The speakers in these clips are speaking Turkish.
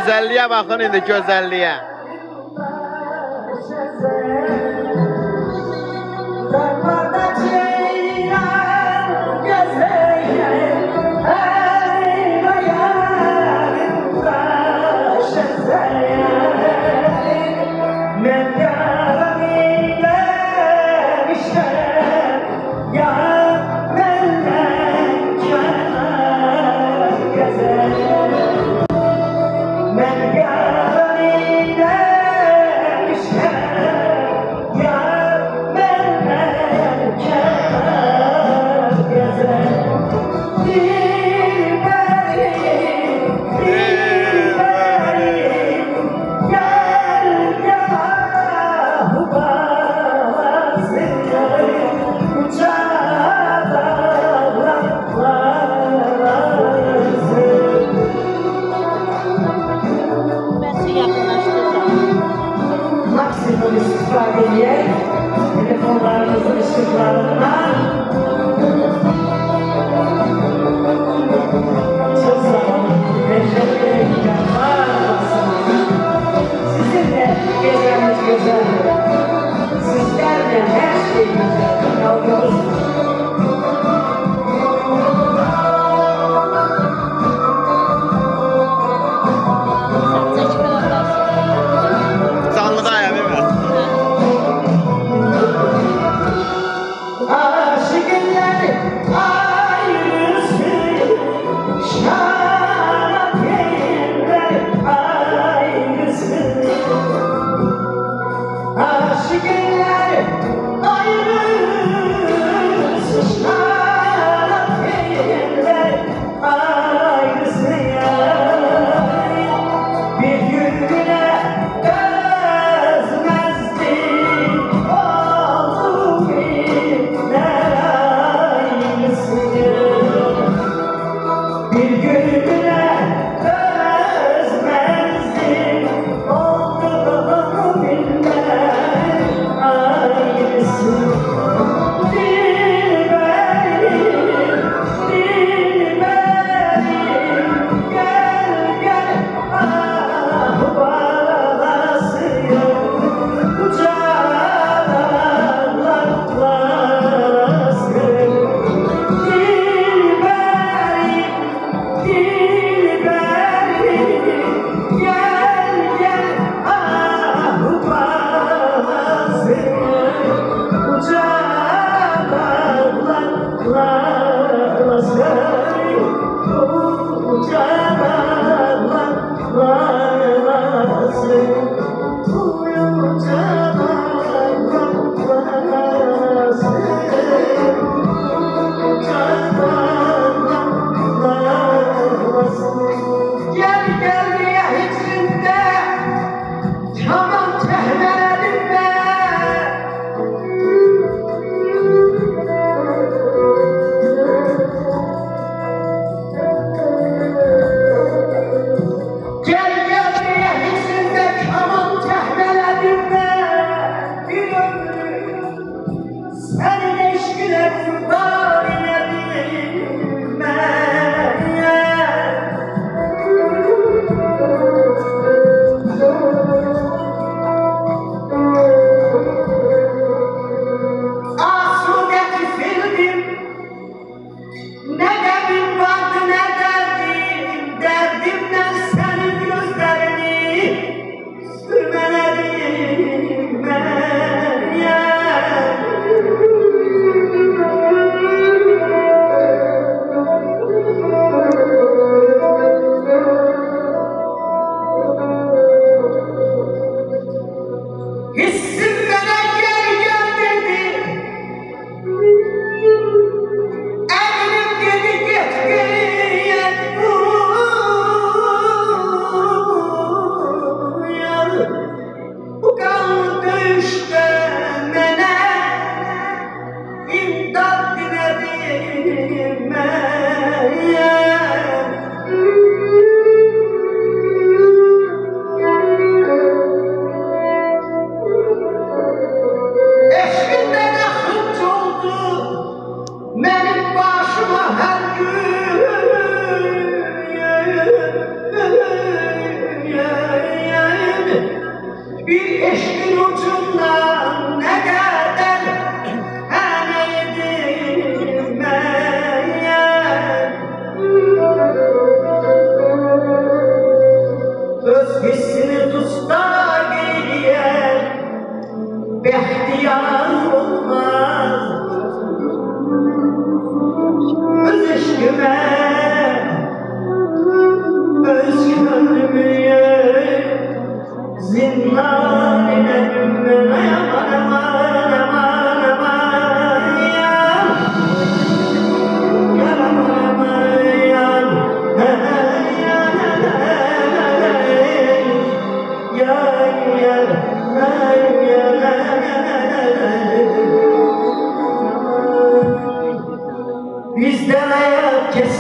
Gözəlliyə baxın indi, gözəlliyə. Ben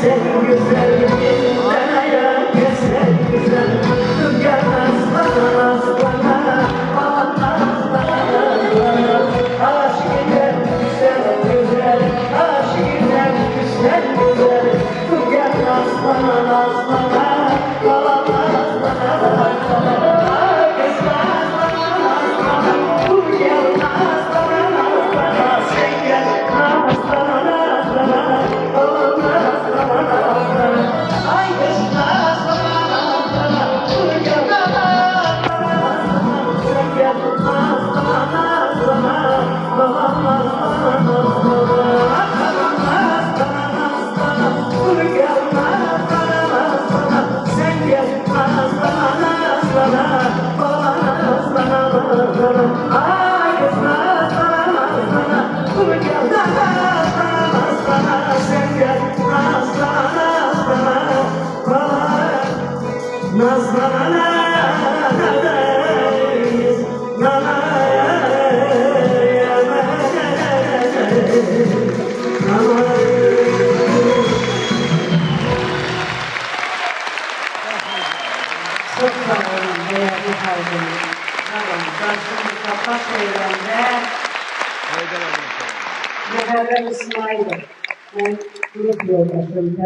güzel güzel Dünyaya güzel güzel Dünya nazlana nazlana Aman nazlana Aşiler güzel güzel Aşiler güzel güzel Dünya nazlana nazlana Aman nazlana nazlana Kız nazlana nazlana Dünya nazlana nazlana Sen gel nazlana nazlana Aman nazlana nazlana Ay kız nazlana nazlana Dünya nazlana nazlana Sen gel nazlana nazlana Aman nazlana nazlana Aman nazlana nazlana Dünya nazlana nazlana Sen gel nazlana nazlana Aman nazlana nazlana Ay kız nazlana nazlana Dünya nazlana nazlana Sen gel nazlana nazlana Aman nazlana Çok sağ olun değerli halkımız. Tamam, karşımızda Taşeren'de Müberrem İsmail'im. Ben grup yoldaşım.